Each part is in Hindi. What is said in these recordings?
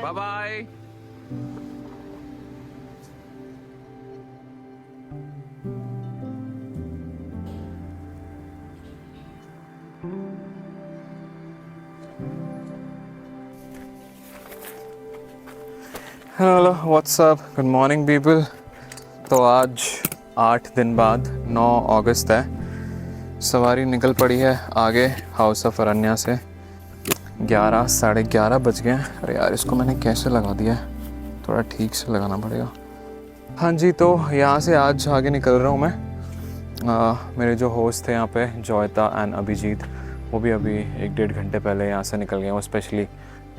Bye bye. Hello what's up, good morning people. तो आज 8 दिन बाद 9 अगस्त है। सवारी निकल पड़ी है आगे हाउस ऑफ अरण्या से। 11 साढ़े 11 बज गए हैं। अरे यार, इसको मैंने कैसे लगा दिया है, थोड़ा ठीक से लगाना पड़ेगा। हाँ जी, तो यहाँ से आज आगे निकल रहा हूँ मैं। मेरे जो होस्ट थे यहाँ पे, जॉयता एंड अभिजीत, वो भी अभी 1-1.5 घंटे पहले यहाँ से निकल गए। वो स्पेशली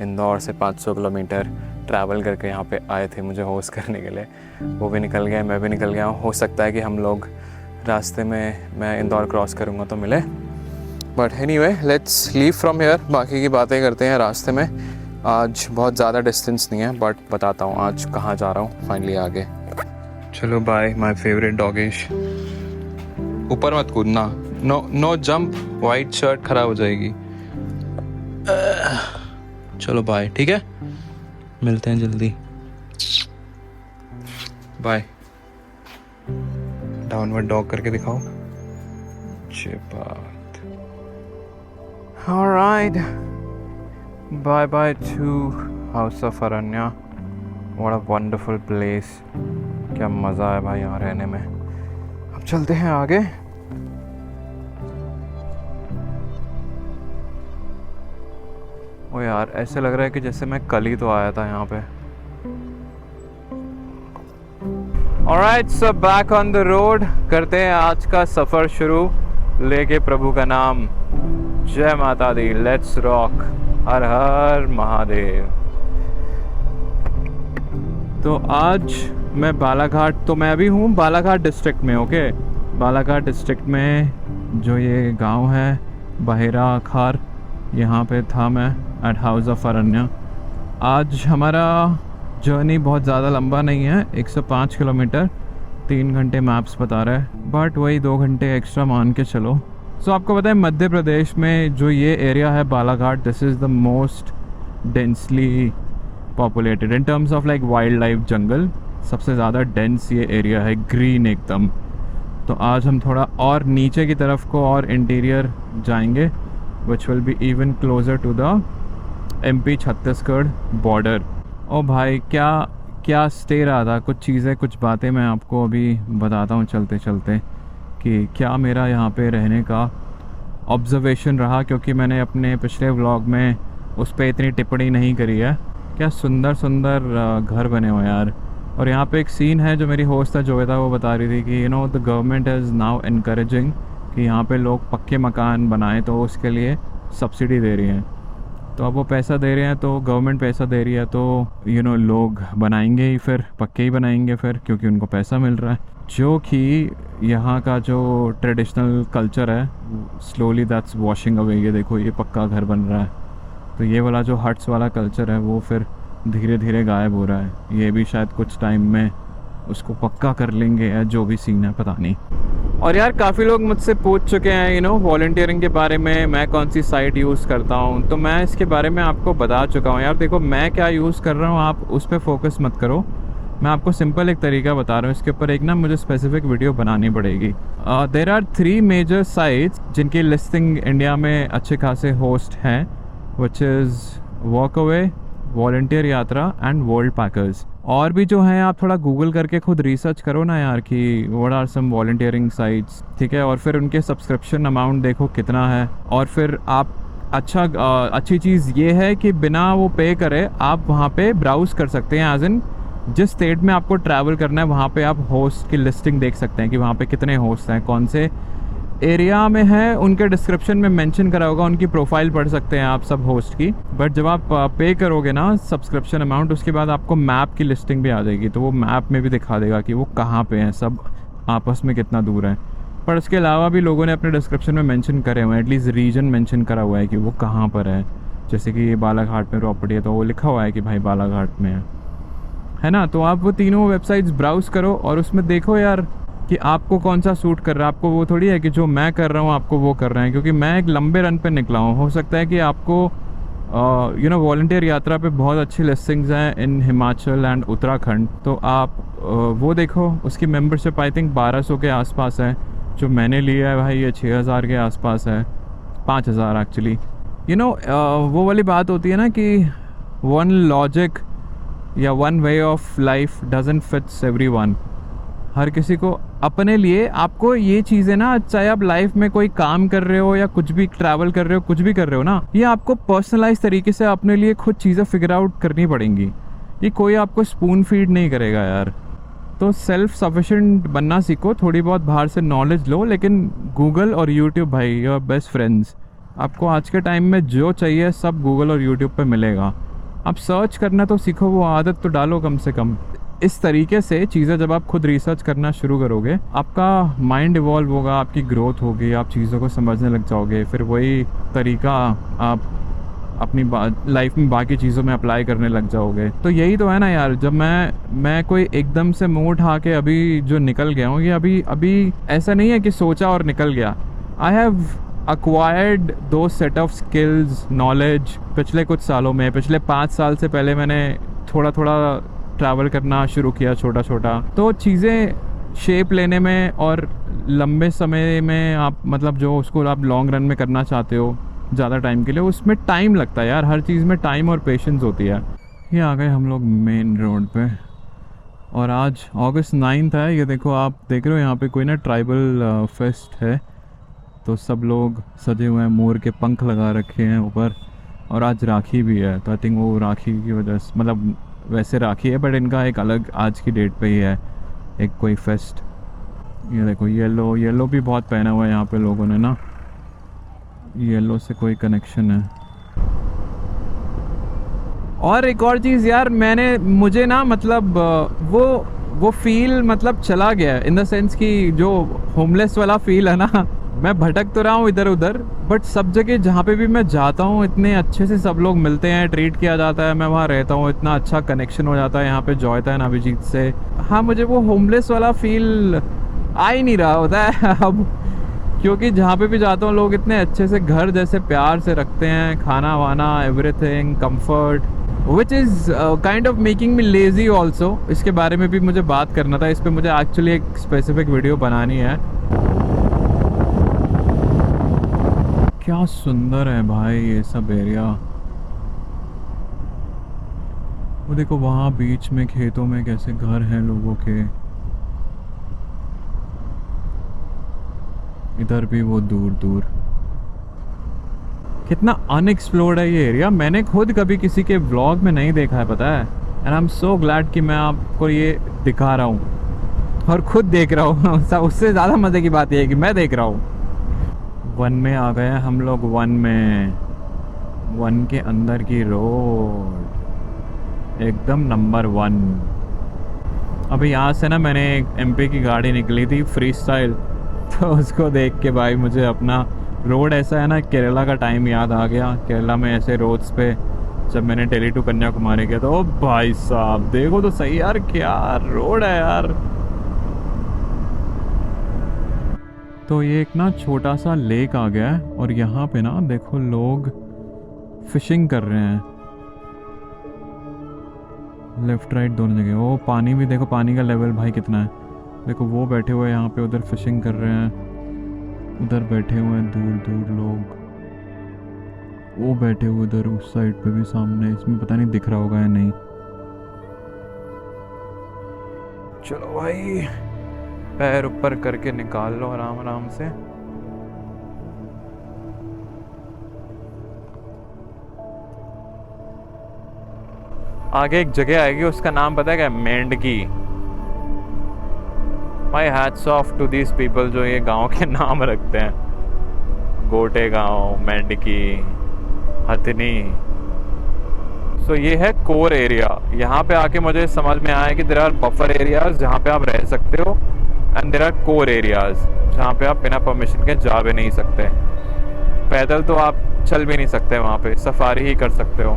इंदौर से 500 किलोमीटर ट्रैवल करके यहाँ पे आए थे मुझे होस्ट करने के लिए। वो भी निकल गए, मैं भी निकल गया हूँ। हो सकता है कि हम लोग रास्ते में, मैं इंदौर क्रॉस करूँगा तो मिले। But anyway, let's leave from here. बाकी की बातें करते हैं रास्ते में। आज बहुत ज़्यादा डिस्टेंस नहीं है, बट बताता हूँ आज कहाँ जा रहा हूँ फाइनली आगे। चलो बाय माय फेवरेट डॉगिश। ऊपर मत कूदना, नो जंप, वाइट शर्ट खराब हो जाएगी। चलो बाय, ठीक है, मिलते हैं जल्दी। बाय। डाउनवर्ड डॉग करके दिखाओ। बात। Alright, bye bye to house of Aranya. What a wonderful place. क्या मज़ा है भाई यहाँ रहने में। अब चलते हैं आगे। ओ यार, ऐसे लग रहा है कि जैसे मैं कल ही तो आया था यहाँ पे। Alright, so back on the road. करते हैं आज का सफ़र शुरू, लेके प्रभु का नाम। जय माता दी, लेट्स रॉक। हर हर महादेव। तो आज मैं बालाघाट, तो मैं अभी हूँ बालाघाट डिस्ट्रिक्ट में। ओके, बालाघाट डिस्ट्रिक्ट में जो ये गांव है बहेरा खार, यहाँ पे था मैं एट हाउस ऑफ अरण्या। आज हमारा जर्नी बहुत ज़्यादा लंबा नहीं है, 105 किलोमीटर, 3 घंटे मैप्स बता रहा है, बट वही 2 घंटे एक्स्ट्रा मान के चलो। सो आपको पता है मध्य प्रदेश में जो ये एरिया है Balaghat, this is the most densely populated in terms of like wildlife jungle. सबसे ज़्यादा डेंस ये एरिया है, ग्रीन एकदम। तो आज हम थोड़ा और नीचे की तरफ को और इंटीरियर जाएंगे, which will be even closer to the MP Chhattisgarh border. ओ भाई, क्या स्टे रहा था, कुछ चीज़ें कुछ बातें मैं आपको अभी बताता हूँ चलते चलते कि क्या मेरा यहाँ पे रहने का ऑब्जर्वेशन रहा, क्योंकि मैंने अपने पिछले व्लॉग में उस पर इतनी टिप्पणी नहीं करी है। क्या सुंदर सुंदर घर बने हुए यार। और यहाँ पे एक सीन है जो मेरी होस्ट था जोएता, वो बता रही थी कि the government is now encouraging कि यहाँ पे लोग पक्के मकान बनाएं, तो उसके लिए सब्सिडी दे रही है। तो अब वो पैसा दे रहे हैं, तो गवर्नमेंट पैसा दे रही है, तो लोग बनाएंगे ही, फिर पक्के ही बनाएंगे फिर, क्योंकि उनको पैसा मिल रहा है। जो कि यहाँ का जो ट्रेडिशनल कल्चर है, स्लोली दैट्स वॉशिंग अवे। ये देखो, ये पक्का घर बन रहा है, तो ये वाला जो हट्स वाला कल्चर है वो फिर धीरे धीरे गायब हो रहा है। ये भी शायद कुछ टाइम में उसको पक्का कर लेंगे, या जो भी सीन है पता नहीं। और यार, काफ़ी लोग मुझसे पूछ चुके हैं वॉलंटियरिंग के बारे में, मैं कौन सी साइट यूज़ करता हूँ। तो मैं इसके बारे में आपको बता चुका हूँ यार। देखो, मैं क्या यूज़ कर रहा हूँ आप उस पर फोकस मत करो। मैं आपको सिंपल एक तरीका बता रहा हूँ, इसके ऊपर एक ना मुझे स्पेसिफिक वीडियो बनानी पड़ेगी। देयर आर 3 मेजर साइट्स जिनकी लिस्टिंग इंडिया में अच्छे खासे होस्ट हैं, विच इज़ वॉकअवे, वॉलंटियर यात्रा एंड वर्ल्ड पैकर्स। और भी जो हैं, आप थोड़ा गूगल करके खुद रिसर्च करो ना यार कि what are some volunteering sites, ठीक है। और फिर उनके सब्सक्रिप्शन अमाउंट देखो कितना है। और फिर आप अच्छी चीज़ ये है कि बिना वो पे करे आप वहाँ पे ब्राउज़ कर सकते हैं। एज इन जिस स्टेट में आपको ट्रैवल करना है वहाँ पे आप होस्ट की लिस्टिंग देख सकते हैं कि वहाँ पे कितने होस्ट हैं, कौन से एरिया में है, उनके डिस्क्रिप्शन में मेंशन करा होगा, उनकी प्रोफाइल पढ़ सकते हैं आप सब होस्ट की। बट जब आप पे करोगे ना सब्सक्रिप्शन अमाउंट, उसके बाद आपको मैप की लिस्टिंग भी आ जाएगी, तो वो मैप में भी दिखा देगा कि वो कहाँ पे हैं, सब आपस में कितना दूर है। पर उसके अलावा भी लोगों ने अपने डिस्क्रिप्शन में मेंशन करे हुए हैं, एटलीस्ट रीजन मेंशन करा हुआ है कि वो कहाँ पर है। जैसे कि ये बालाघाट में प्रॉपर्टी है, तो वो लिखा हुआ है कि भाई बालाघाट में है ना। तो आप वो तीनों वेबसाइट्स ब्राउज़ करो और उसमें देखो यार कि आपको कौन सा सूट कर रहा है। आपको वो थोड़ी है कि जो मैं कर रहा हूँ आपको वो कर रहे हैं, क्योंकि मैं एक लंबे रन पे निकला हूँ। हो सकता है कि आपको वॉलंटियर यात्रा पे बहुत अच्छी लिस्टिंग्स हैं इन हिमाचल एंड उत्तराखंड, तो आप वो देखो। उसकी मेंबरशिप आई थिंक 1200 के आसपास है। जो मैंने लिया है भाई ये 6000 के आसपास है, 5000 एक्चुअली। वो वाली बात होती है ना कि वन लॉजिक या one way of life doesn't fits everyone. हर किसी को अपने लिए आपको ये चीज़ें ना, चाहे आप लाइफ में कोई काम कर रहे हो या कुछ भी ट्रैवल कर रहे हो, कुछ भी कर रहे हो ना, ये आपको पर्सनलाइज तरीके से अपने लिए खुद चीज़ें फिगर आउट करनी पड़ेंगी। ये कोई आपको स्पून फीड नहीं करेगा यार। तो सेल्फ सफिशिएंट बनना सीखो, थोड़ी बहुत बाहर से नॉलेज लो, लेकिन गूगल और यूट्यूब भाई योर बेस्ट फ्रेंड्स। आपको आज के टाइम में जो चाहिए सब गूगल और यूट्यूब पे मिलेगा। आप सर्च करना तो सीखो, वो आदत तो डालो कम से कम। इस तरीके से चीज़ें जब आप खुद रिसर्च करना शुरू करोगे, आपका माइंड इवॉल्व होगा, आपकी ग्रोथ होगी, आप चीज़ों को समझने लग जाओगे। फिर वही तरीका आप अपनी लाइफ में बाकी चीज़ों में अप्लाई करने लग जाओगे। तो यही तो है ना यार, जब मैं कोई एकदम से मुंह उठा के अभी जो निकल गया हूँ, ये अभी ऐसा नहीं है कि सोचा और निकल गया। I have acquired those set of skills, knowledge पिछले कुछ सालों में। पिछले 5 साल से पहले मैंने थोड़ा थोड़ा ट्रैवल करना शुरू किया, छोटा छोटा। तो चीज़ें शेप लेने में और लंबे समय में आप मतलब जो उसको आप लॉन्ग रन में करना चाहते हो ज़्यादा टाइम के लिए, उसमें टाइम लगता है यार। हर चीज़ में टाइम और पेशेंस होती है। ये आ गए हम लोग मेन रोड पे, और आज अगस्त 9 है। ये देखो, आप देख रहे हो यहाँ पे कोई ना ट्राइबल फेस्ट है, तो सब लोग सजे हुए हैं, मोर के पंख लगा रखे हैं ऊपर। और आज राखी भी है, तो आई थिंक वो राखी की वजह से, मतलब वैसे राखी है बट इनका एक अलग आज की डेट पे ही है एक कोई फेस्ट। ये देखो येलो भी बहुत पहना हुआ है यहाँ पे लोगों ने ना, येलो से कोई कनेक्शन है। और एक और चीज़ यार, मुझे ना मतलब वो फील मतलब चला गया, इन द सेंस कि जो होमलेस वाला फील है ना, मैं भटक तो रहा हूँ इधर उधर, बट सब जगह जहाँ पे भी मैं जाता हूँ इतने अच्छे से सब लोग मिलते हैं, ट्रीट किया जाता है। मैं वहाँ रहता हूँ, इतना अच्छा कनेक्शन हो जाता है यहाँ पे जॉयतन अभिजीत से। हाँ, मुझे वो होमलेस वाला फील आ ही नहीं रहा होता है अब, क्योंकि जहाँ पे भी जाता हूँ लोग इतने अच्छे से घर जैसे प्यार से रखते हैं, खाना वाना everything comfort, which is kind of making me lazy also. इसके बारे में भी मुझे बात करना था, इस पर मुझे एक्चुअली एक स्पेसिफिक वीडियो बनानी है। क्या सुंदर है भाई ये सब एरिया। वो देखो वहाँ बीच में खेतों में कैसे घर हैं लोगों के, इधर भी वो दूर दूर। कितना अनएक्सप्लोर्ड है ये एरिया। मैंने खुद कभी किसी के व्लॉग में नहीं देखा है, पता है। And I am so glad कि मैं आपको ये दिखा रहा हूँ और खुद देख रहा हूँ। उससे ज़्यादा मज़े की बात ये है कि मैं देख रहा हूँ। वन में आ गए हम लोग, वन के अंदर की रोड एकदम नंबर 1। अभी यहाँ से ना मैंने एक MP की गाड़ी निकली थी फ्री स्टाइल, तो उसको देख के भाई मुझे अपना रोड ऐसा है ना, केरला का टाइम याद आ गया। केरला में ऐसे रोड्स पे जब मैंने दिल्ली टू कन्याकुमारी किया, तो ओ भाई साहब देखो तो सही यार, क्या रोड है यार। तो ये एक ना छोटा सा लेक आ गया है, और यहाँ पे ना देखो लोग फिशिंग कर रहे हैं, लेफ्ट राइट दोनों जगह। वो पानी भी देखो, पानी का लेवल भाई कितना है। देखो वो बैठे हुए यहाँ पे, उधर फिशिंग कर रहे हैं, उधर बैठे हुए हैं दूर दूर लोग, वो बैठे हुए उधर उस साइड पे भी सामने, इसमें पता नहीं दिख रहा होगा या नहीं। चलो भाई पैर ऊपर करके निकाल लो आराम आराम से। आगे एक जगह आएगी, उसका नाम पता है क्या? मेंढकी। My hats off to these people जो ये गांव के नाम रखते हैं। गोटे गांव, मेंढकी, हथनी। सो ये है कोर एरिया। यहाँ पे आके मुझे समझ में आया कि देयर आर बफर एरियाज जहाँ पे आप रह सकते हो, and there are core areas जहाँ पे आप बिना परमिशन के जा भी नहीं सकते। पैदल तो आप चल भी नहीं सकते, वहाँ पे सफारी ही कर सकते हो।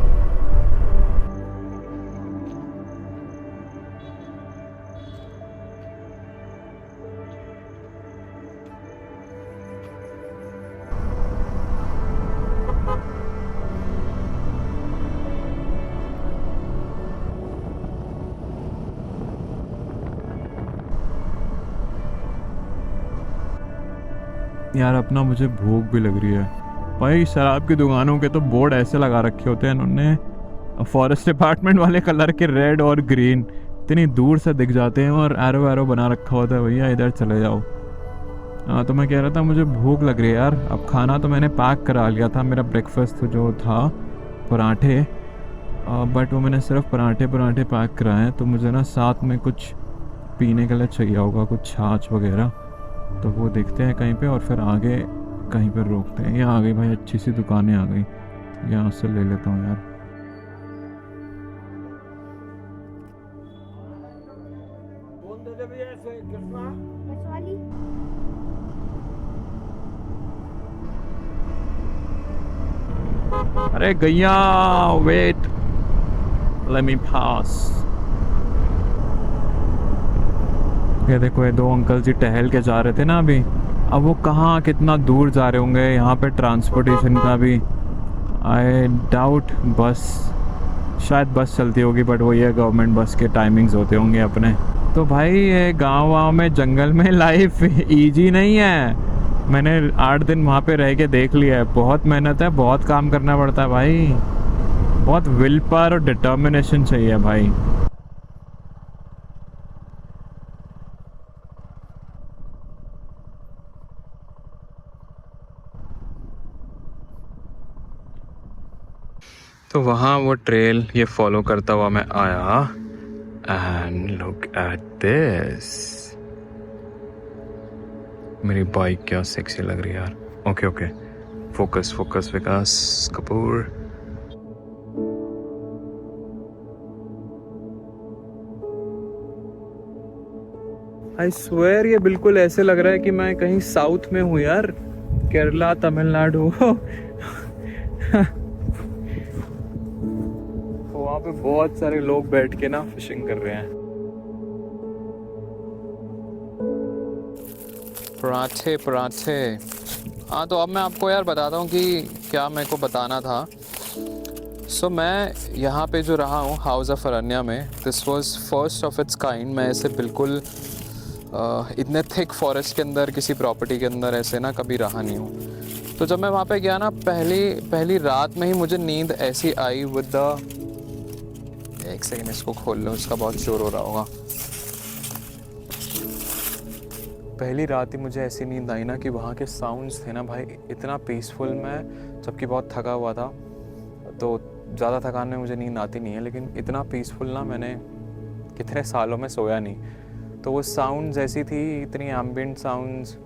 यार अपना मुझे भूख भी लग रही है भाई। शराब की दुकानों के तो बोर्ड ऐसे लगा रखे होते हैं इन्होंने, फॉरेस्ट डिपार्टमेंट वाले कलर के, रेड और ग्रीन, इतनी दूर से दिख जाते हैं, और एरो एरो बना रखा होता है, भैया इधर चले जाओ। हाँ तो मैं कह रहा था मुझे भूख लग रही है यार। अब खाना तो मैंने पैक करा लिया था, मेरा ब्रेकफास्ट जो था पराठे, बट वो मैंने सिर्फ पराठे पराठे पैक कराए हैं। तो मुझे ना साथ में कुछ पीने के लिए चाहिए होगा, कुछ छाछ वगैरह। तो वो देखते हैं कहीं पे, और फिर आगे कहीं पर रोकते हैं। यहाँ आ गई भाई, अच्छी सी दुकानें आ गई, यहाँ से ले लेता हूँ यार। अरे गैया वेट, लेट मी पास। ये देखो, ये दो अंकल जी टहल के जा रहे थे ना अभी, अब वो कहाँ कितना दूर जा रहे होंगे। यहाँ पे ट्रांसपोर्टेशन का भी आई डाउट, बस शायद बस चलती होगी, बट वो ये गवर्नमेंट बस के टाइमिंग्स होते होंगे अपने। तो भाई ये गाँव में जंगल में लाइफ ईजी नहीं है। मैंने 8 दिन वहाँ पे रह के देख लिया है, बहुत मेहनत है, बहुत काम करना पड़ता है भाई, बहुत विल पावर और डिटर्मिनेशन चाहिए भाई। तो वहाँ वो ट्रेल ये फॉलो करता हुआ मैं आया, एंड लुक एट दिस। मेरी बाइक क्या सेक्सी लग रही है यार। Okay okay, focus focus Vikas Kapoor. I swear ये बिल्कुल ऐसे लग रहा है कि मैं कहीं साउथ में हूँ यार, केरला तमिलनाडु। वहाँ पे बहुत सारे लोग बैठ के ना फिशिंग कर रहे हैं। पराठे पराठे। हाँ तो अब मैं आपको यार बताता हूँ कि क्या मेरे को बताना था। सो मैं यहाँ पे जो रहा हूँ हाउस ऑफ अरण्या में, this was first of its kind. मैं ऐसे बिल्कुल इतने थिक फॉरेस्ट के अंदर किसी प्रॉपर्टी के अंदर ऐसे ना कभी रहा नहीं हूँ। तो जब मैं वहाँ पे गया ना, पहली रात में ही मुझे नींद ऐसी आई विद द, एक सेकंड इसको खोल लो, इसका बहुत शोर हो रहा होगा। पहली रात ही मुझे ऐसी नींद आई ना कि वहाँ के साउंड्स थे ना भाई इतना पीसफुल। मैं जबकि बहुत थका हुआ था, तो ज़्यादा थकान में मुझे नींद आती नहीं है, लेकिन इतना पीसफुल ना मैंने कितने सालों में सोया नहीं। तो वो साउंड्स ऐसी थी, इतनी एम्बिएंट साउंड्स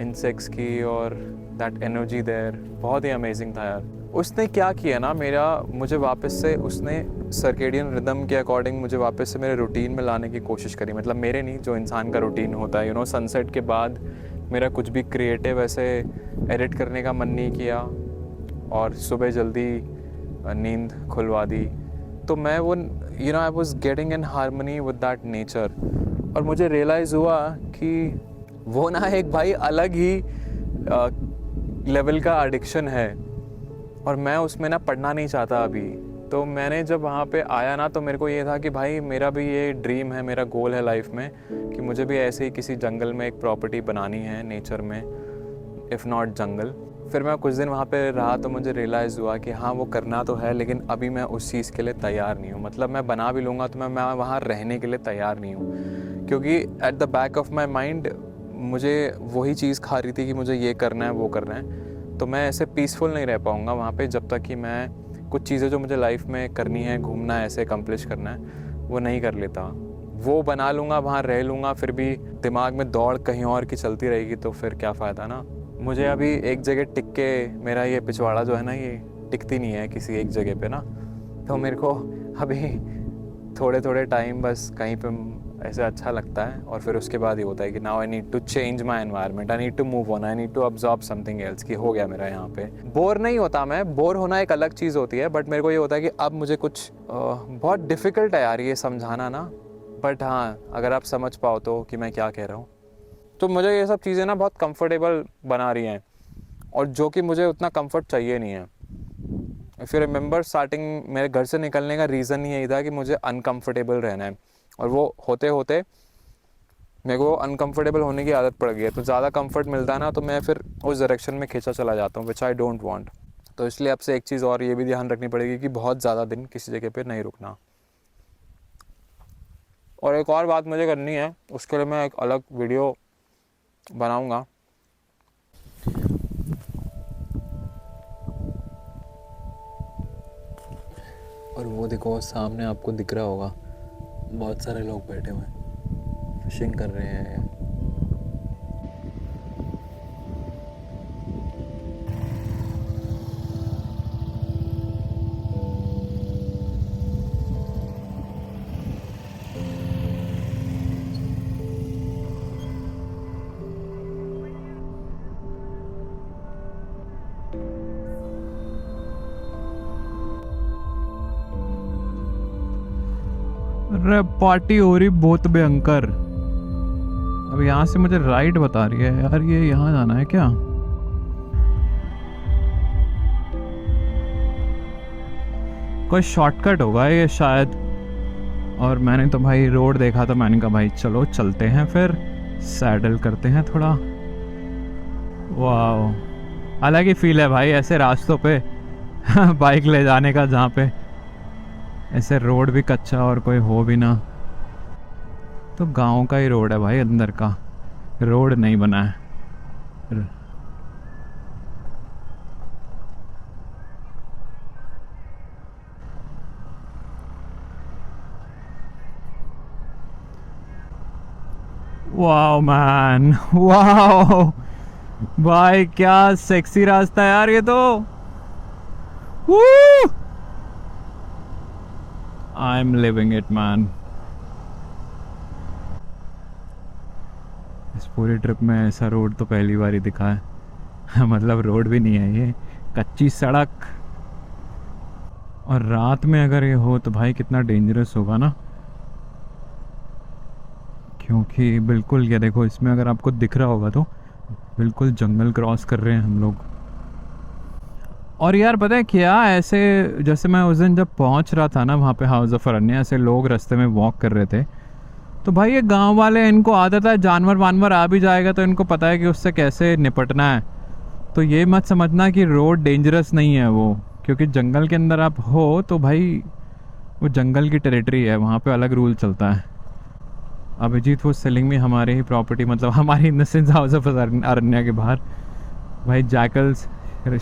इंसेक्ट्स की, और दैट एनर्जी देयर बहुत ही अमेजिंग था यार। उसने क्या किया ना, मुझे वापस से उसने सर्केडियन रिदम के अकॉर्डिंग मुझे वापस से मेरे रूटीन में लाने की कोशिश करी। मतलब मेरे नहीं, जो इंसान का रूटीन होता है, यू नो, सनसेट के बाद मेरा कुछ भी क्रिएटिव ऐसे एडिट करने का मन नहीं किया, और सुबह जल्दी नींद खुलवा दी। तो मैं वो, you know, I was getting in harmony with that nature. और मुझे रियलाइज़ हुआ कि वो ना एक भाई अलग ही लेवल का एडिक्शन है, और मैं उसमें ना पढ़ना नहीं चाहता अभी। तो मैंने जब वहाँ पे आया ना, तो मेरे को ये था कि भाई मेरा भी ये ड्रीम है, मेरा गोल है लाइफ में कि मुझे भी ऐसे ही किसी जंगल में एक प्रॉपर्टी बनानी है, नेचर में, इफ़ नॉट जंगल। फिर मैं कुछ दिन वहाँ पे रहा तो मुझे रियलाइज़ हुआ कि हाँ वो करना तो है, लेकिन अभी मैं उस चीज़ के लिए तैयार नहीं हूँ। मतलब मैं बना भी लूँगा तो मैं वहाँ रहने के लिए तैयार नहीं हूँ, क्योंकि at the back of my mind मुझे वही चीज़ खा रही थी कि मुझे ये करना है वो करना है। तो मैं ऐसे पीसफुल नहीं रह पाऊँगा वहाँ पे जब तक कि मैं कुछ चीज़ें जो मुझे लाइफ में करनी है, घूमना है, ऐसे अकम्प्लिश करना है, वो नहीं कर लेता। वो बना लूँगा, वहाँ रह लूँगा, फिर भी दिमाग में दौड़ कहीं और की चलती रहेगी, तो फिर क्या फ़ायदा ना। मुझे अभी एक जगह टिक के, मेरा ये पिछवाड़ा जो है ना, ये टिकती नहीं है किसी एक जगह पे ना। तो मेरे को अभी थोड़े थोड़े टाइम बस कहीं पे ऐसे अच्छा लगता है, और फिर उसके बाद ये होता है कि now I need to change my environment, I need to move on, I need to absorb something else, कि हो गया मेरा यहाँ पे। बोर नहीं होता मैं, बोर होना एक अलग चीज़ होती है, बट मेरे को ये होता है कि अब मुझे कुछ बहुत डिफ़िकल्ट है यार ये समझाना ना, बट हाँ अगर आप समझ पाओ तो कि मैं क्या कह रहा हूँ। तो मुझे ये सब चीज़ें ना बहुत कंफर्टेबल बना रही हैं, और जो कि मुझे उतना कंफर्ट चाहिए नहीं है। इफ़ यू रिमेंबर, स्टार्टिंग मेरे घर से निकलने का रीज़न ही यही था कि मुझे अनकंफर्टेबल रहना है, और वो होते होते मेरे को अनकंफर्टेबल होने की आदत पड़ गई है, तो ज़्यादा कंफर्ट मिलता है ना तो मैं फिर उस डायरेक्शन में खींचा चला जाता हूँ, विच आई डोंट वांट। तो इसलिए अब से एक चीज़ और ये भी ध्यान रखनी पड़ेगी कि बहुत ज़्यादा दिन किसी जगह पे नहीं रुकना। और एक और बात मुझे करनी है, उसके लिए मैं एक अलग वीडियो बनाऊँगा। और वो देखो सामने आपको दिख रहा होगा, बहुत सारे लोग बैठे हुए हैं, फिशिंग कर रहे हैं। अरे पार्टी हो रही बहुत भयंकर। अब यहाँ से मुझे राइट बता रही है यार, ये यहाँ जाना है क्या? कोई शॉर्टकट होगा ये शायद। और मैंने तो भाई रोड देखा तो मैंने कहा भाई चलो चलते हैं, फिर सैडल करते हैं थोड़ा। वाह, अलग ही फील है भाई ऐसे रास्तों पे बाइक ले जाने का, जहाँ पे ऐसे रोड भी कच्चा और कोई हो भी ना। तो गांव का ही रोड है भाई, अंदर का रोड नहीं बना है। वाओ मैन, वाओ भाई, क्या सेक्सी रास्ता है यार ये तो। I am living it man. इस पूरी ट्रिप में ऐसा रोड तो पहली बार ही दिखा है मतलब रोड भी नहीं है ये, कच्ची सड़क। और रात में अगर ये हो तो भाई कितना डेंजरस होगा ना, क्योंकि बिल्कुल ये देखो, इसमें अगर आपको दिख रहा होगा तो बिल्कुल जंगल क्रॉस कर रहे हैं हम लोग। और यार पता है क्या, ऐसे जैसे मैं उस दिन जब पहुंच रहा था ना वहाँ पे हाउस ऑफ अरण्य, ऐसे लोग रास्ते में वॉक कर रहे थे, तो भाई ये गांव वाले, इनको आदत है जानवर वानवर आ भी जाएगा तो इनको पता है कि उससे कैसे निपटना है। तो ये मत समझना कि रोड डेंजरस नहीं है वो, क्योंकि जंगल के अंदर आप हो तो भाई वो जंगल की टेरिटरी है, वहाँ पे अलग रूल चलता है। अभिजीत वो सेलिंग में हमारी ही प्रॉपर्टी, मतलब हमारी in the sense house of Aranya के बाहर भाई जैकल्स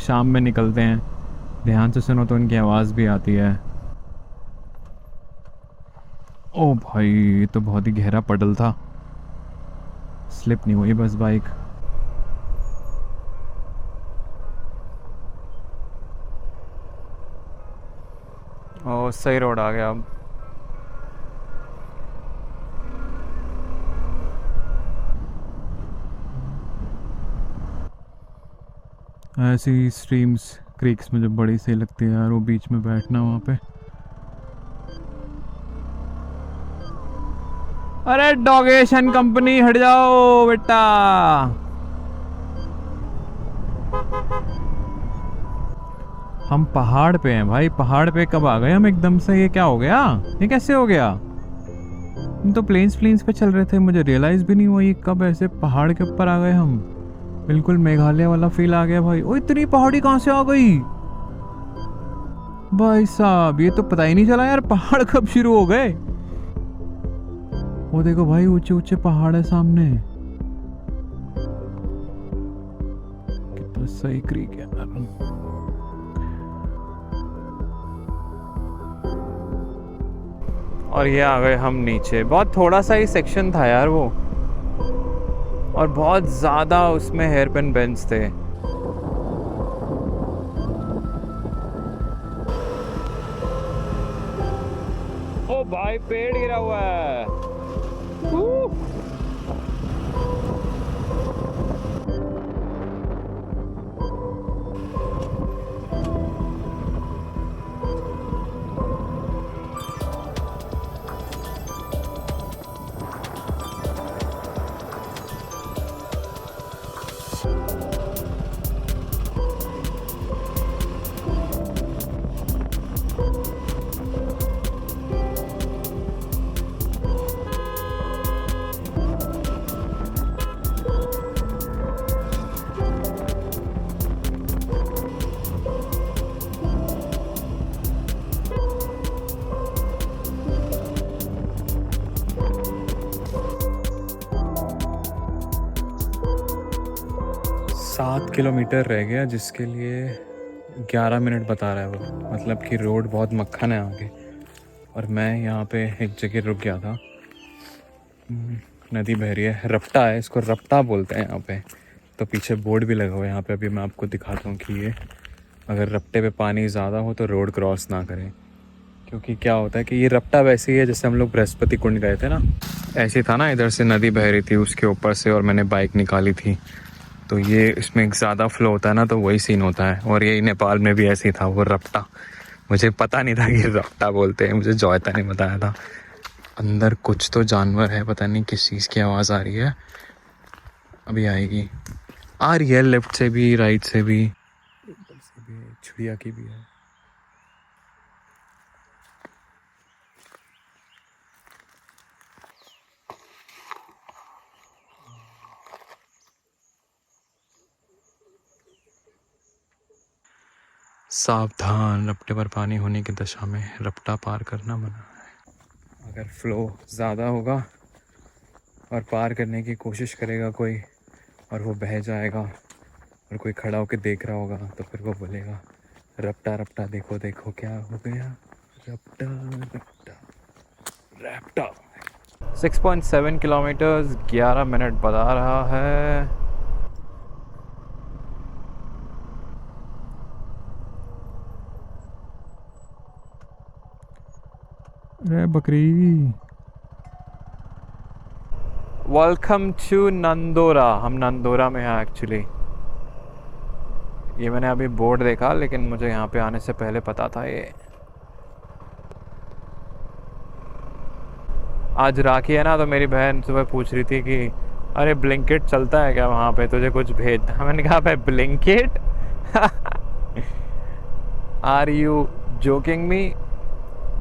शाम में निकलते हैं, ध्यान से सुनो तो उनकी आवाज़ भी आती है। ओ भाई ये तो बहुत ही गहरा पडल था, स्लिप नहीं हुई बस बाइक। ओ सही रोड आ गया अब। ऐसी स्ट्रीम्स क्रीक्स मुझे बड़ी सही लगती है यार, वो बीच में बैठना वहाँ पे। अरे डॉगेशन कंपनी हट जाओ बेटा। हम पहाड़ पे हैं भाई, पहाड़ पे कब आ गए हम एकदम से? ये क्या हो गया, ये कैसे हो गया? हम तो प्लेन्स पे चल रहे थे, मुझे रियलाइज भी नहीं हुआ ये कब ऐसे पहाड़ के ऊपर आ गए हम। बिल्कुल मेघालय वाला फील आ गया भाई। ओ इतनी पहाड़ी कहाँ से आ गई भाई साहब, ये तो पता ही नहीं चला यार पहाड़ कब शुरू हो गए। वो देखो भाई ऊंचे ऊंचे पहाड़ है सामने, कितना सही क्रीक है। और ये आ गए हम नीचे, बहुत थोड़ा सा ही सेक्शन था यार वो, और बहुत ज़्यादा उसमें हेयर पिन बेंच थे। ओ भाई पेड़ गिरा हुआ है। 7 किलोमीटर रह गया, जिसके लिए 11 मिनट बता रहा है वो। मतलब कि रोड बहुत मक्खन है आगे। और मैं यहाँ पे एक जगह रुक गया था। नदी बह रही है, रपटा है, इसको रपटा बोलते हैं यहाँ पे। तो पीछे बोर्ड भी लगा हुआ है यहाँ पे, अभी मैं आपको दिखाता हूँ कि ये अगर रपटे पे पानी ज़्यादा हो तो रोड क्रॉस ना करें। क्योंकि क्या होता है कि ये रपटा वैसे ही है जैसे हम लोग बृहस्पति कुंड गए थे ना, ऐसे ही था ना, इधर से नदी बह रही थी उसके ऊपर से और मैंने बाइक निकाली थी। तो ये इसमें ज़्यादा फ्लो होता है ना, तो वही सीन होता है। और यही नेपाल में भी ऐसे ही था, वो रपटा। मुझे पता नहीं था कि रपटा बोलते हैं, मुझे जॉयता ने बताया था। अंदर कुछ तो जानवर है, पता नहीं किस चीज़ की आवाज़ आ रही है, अभी आएगी। आ रही है लेफ्ट से भी, राइट से भी, ऊपर से भी, चिड़िया की भी है। सावधान, रपटे पर पानी होने की दशा में रपटा पार करना मना है। अगर फ्लो ज़्यादा होगा और पार करने की कोशिश करेगा कोई और वो बह जाएगा और कोई खड़ा होकर देख रहा होगा, तो फिर वो बोलेगा रपटा रपटा, देखो देखो क्या हो गया, रपटा रपटा रपटा। 6.7 किलोमीटर्स, 11 मिनट बता रहा है। अरे बकरी। Welcome to Nandora. हम नंदोरा में हैं एक्चुअली। ये मैंने अभी बोर्ड देखा, लेकिन मुझे यहाँ पे आने से पहले पता था ये। आज राखी है ना, तो मेरी बहन सुबह पूछ रही थी कि अरे ब्लिंकिट चलता है क्या वहाँ पे, तुझे कुछ भेजना। मैंने कहा भाई ब्लिंकिट, आर यू जोकिंग मी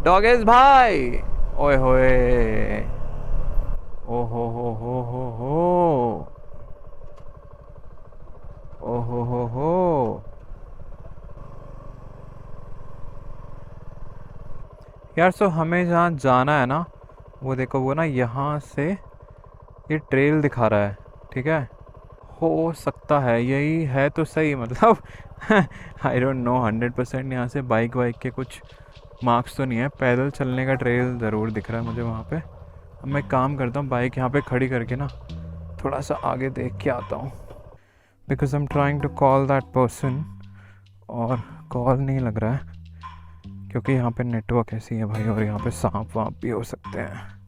डॉगेज भाई। ओए होए, ओ हो। यार सो हमें जहाँ जाना है ना, वो देखो, वो ना यहाँ से ये ट्रेल दिखा रहा है, ठीक है। हो सकता है यही है तो सही, मतलब आई डोंट नो 100%। यहाँ से बाइक वाइक के कुछ मार्क्स तो नहीं है, पैदल चलने का ट्रेल ज़रूर दिख रहा है मुझे वहाँ पे। अब मैं काम करता हूँ, बाइक यहाँ पे खड़ी करके ना थोड़ा सा आगे देख के आता हूँ, because I am trying to call that person और कॉल नहीं लग रहा है, क्योंकि यहाँ पे नेटवर्क ऐसी है भाई, और यहाँ पे सांप वाप भी हो सकते हैं।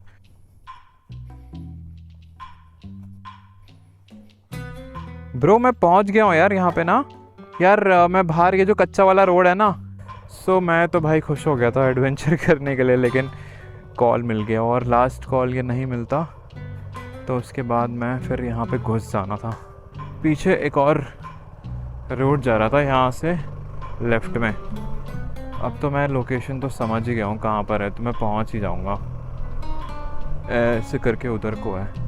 ब्रो मैं पहुँच गया हूँ यार यहाँ पे ना। यार मैं बाहर, ये जो कच्चा वाला रोड है ना, सो मैं तो भाई खुश हो गया था एडवेंचर करने के लिए, लेकिन कॉल मिल गया। और लास्ट कॉल ये नहीं मिलता तो उसके बाद मैं फिर यहाँ पे घुस जाना था। पीछे एक और रोड जा रहा था यहाँ से लेफ़्ट में। अब तो मैं लोकेशन तो समझ ही गया हूँ कहाँ पर है, तो मैं पहुँच ही जाऊँगा। ऐसे करके उधर को है।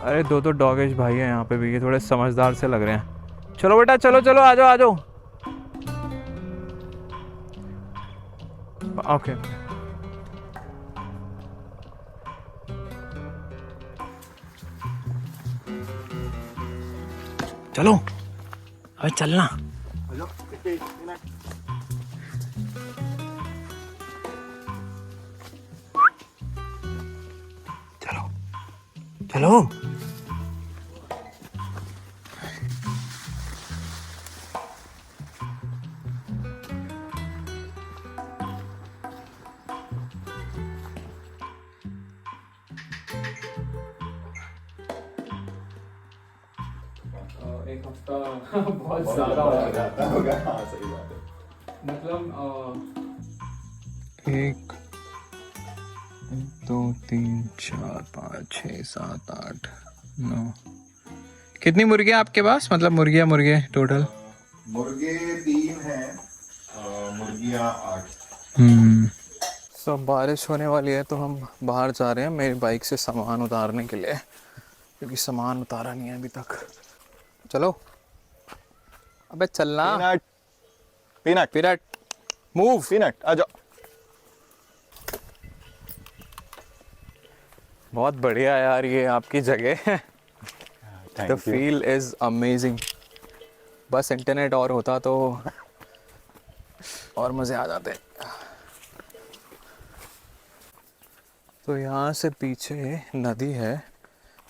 अरे दो डॉगेश भाई हैं यहाँ पे भी, ये थोड़े समझदार से लग रहे हैं। चलो बेटा, चलो चलो, आ जाओ आ जाओ। ओके चलो, अरे चलना। चलो चलो। एक हफ्ता बहुत ज़्यादा होगा। हाँ सही बात है। मतलब 1 2 3 4 5 6 7 8 9। कितनी मुर्गियाँ आपके पास, मतलब मुर्गे टोटल? मुर्गे 3 हैं, मुर्गियाँ 8। सब बारिश होने वाली है तो हम बाहर जा रहे हैं मेरी बाइक से सामान उतारने के लिए, क्योंकि सामान उतारा नहीं है अभी तक। चलो, अबे चलना। Peanut peanut move. पीनट आ जाओ। बहुत बढ़िया यार ये आपकी जगह है। The thank you. Feel is amazing. बस इंटरनेट और होता तो और मज़े आ जाते। तो यहाँ से पीछे नदी है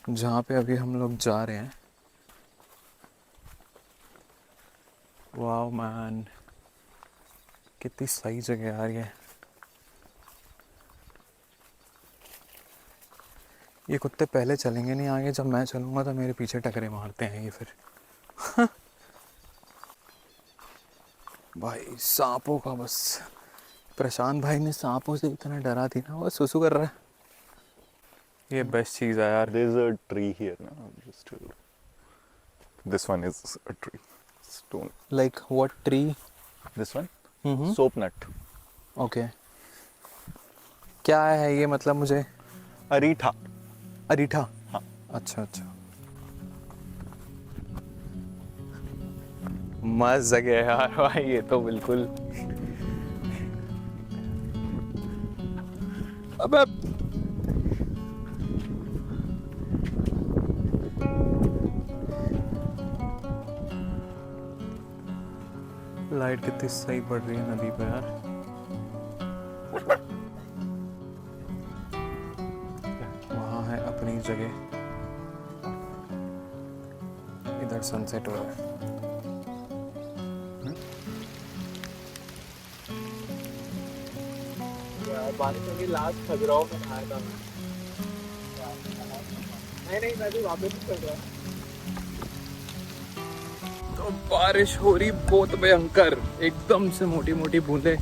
जहाँ पे अभी हम लोग जा रहे हैं। वाओ मैन, कितनी सही जगह यार ये कुत्ते पहले चलेंगे नहीं आगे, जब मैं चलूँगा तो मेरे पीछे टकरे मारते हैं ये फिर। भाई सांपों का बस, प्रशांत भाई ने सांपों से इतना डरा थी ना, वो सुसु कर रहा है। ये बेस्ट चीज़ है यार। There's a tree here now. Just this one is a tree. Stone. Like what tree? This one? Hmm, Soap nut. Okay. क्या है ये, मतलब मुझे? अरीठा। अरीठा? हाँ। अच्छा अच्छा, मस्त जगह है यार भाई ये तो बिल्कुल। अबे लाइट कितनी सही पड़ रही है नदी पे यार। वहाँ है अपनी जगह, इधर सनसेट हो रहा है। बारिश होगी, लास्ट खजुराहो में नहाया था मैं। नहीं मैं भी वापस ही चल रहा। तो बारिश हो रही बहुत भयंकर, एकदम से मोटी मोटी बूंदे,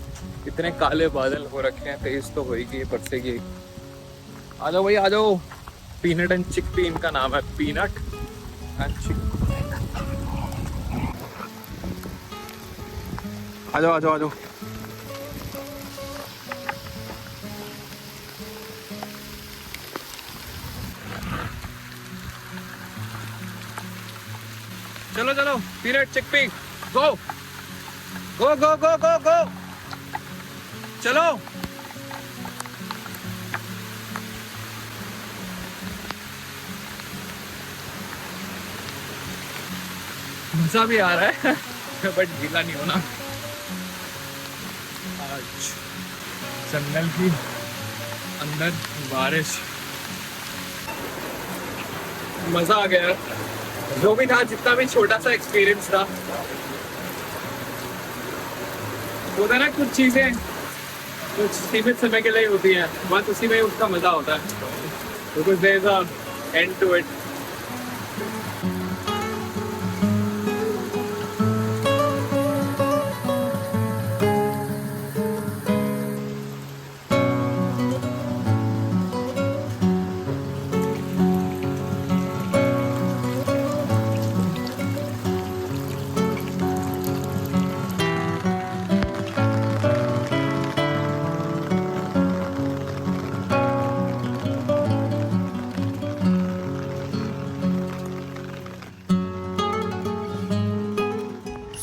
इतने काले बादल हो रखे हैं, तेज तो होगी बरसेगी। आ जाओ भाई आ जाओ। पीनट एंड चिकपी इनका नाम है, पीनट एंड चिक। आ जाओ आ जाओ आ जाओ। चलो चलो, पीनट चिकपी, गो गो गो गो गो गो, चलो। मजा भी आ रहा है बट गीला नहीं होना। आज जंगल की अंदर बारिश, मजा आ गया। जो भी था, जितना भी छोटा सा एक्सपीरियंस था, होता ना कुछ चीजें कुछ सीमित समय के लिए होती हैं, बस उसी में उसका मजा होता है, because there is a end to it.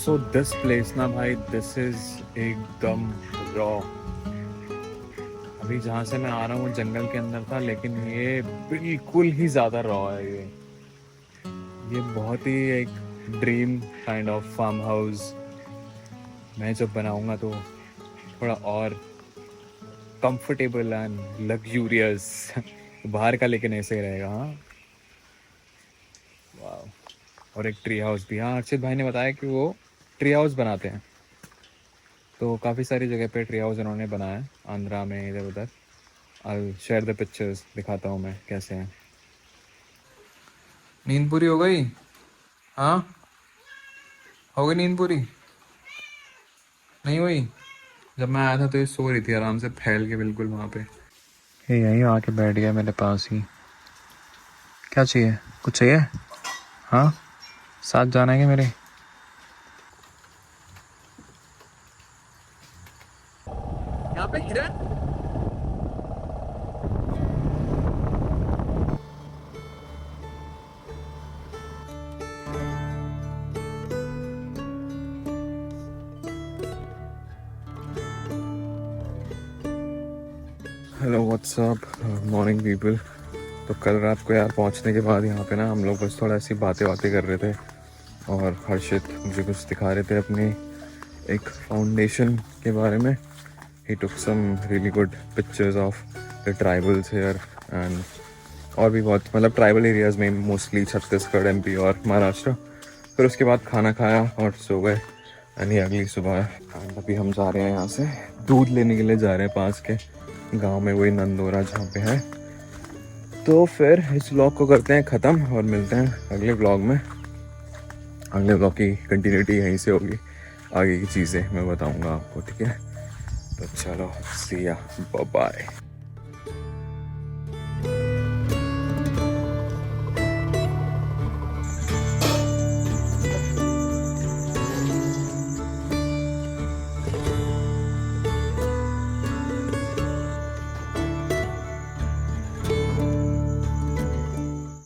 So this place ना भाई, दिस इज एकदम रॉ। अभी जहाँ से मैं आ रहा हूँ जंगल के अंदर था, लेकिन ये बिल्कुल ही ज़्यादा रॉ है। ये बहुत ही एक dream kind of farm house मैं जब बनाऊँगा तो थोड़ा और कंफर्टेबल एंड लग्जूरियस बाहर का, लेकिन ऐसे ही रहेगा। हाँ वाह। और एक ट्री हाउस भी, हाँ अर्षित भाई ने बताया कि वो ट्री हाउस बनाते हैं, तो काफ़ी सारी जगह पे ट्री हाउस उन्होंने बनाया है, आंध्रा में, इधर उधर। आई शेयर द पिक्चर्स, दिखाता हूँ मैं कैसे हैं। नींद पूरी हो गई? हाँ हो गई नींद पूरी? नहीं हुई? जब मैं आया था तो ये सो रही थी आराम से फैल के बिल्कुल वहाँ पे। ये यहीं आके बैठ गया मेरे पास ही। क्या चाहिए? कुछ चाहिए? हाँ साथ जाना है क्या मेरे? यहाँ पे हिरन। Hello what's up morning people. तो कल रात को यार पहुंचने के बाद यहाँ पे ना हम लोग बस थोड़ा ऐसी बातें कर रहे थे और हर्षित मुझे कुछ दिखा रहे थे अपने एक फाउंडेशन के बारे में। He took some really good pictures of the tribals here and और भी बहुत मतलब ट्राइबल एरियाज़ में मोस्टली छत्तीसगढ़ एमपी और महाराष्ट्र। फिर उसके बाद खाना खाया और सो गए यानी अगली सुबह। एंड अभी हम जा रहे हैं यहाँ से दूध लेने के लिए जा रहे हैं पास के गांव में, वही नंदोरा जहाँ पे है। तो फिर इस व्लॉग को करते हैं ख़त्म और मिलते हैं अगले व्लॉग में। अगले व्लॉग की कंटिन्यूटी यहीं से होगी, आगे की चीज़ें मैं बताऊँगा आपको, ठीक है। तो चलो सी या बाय।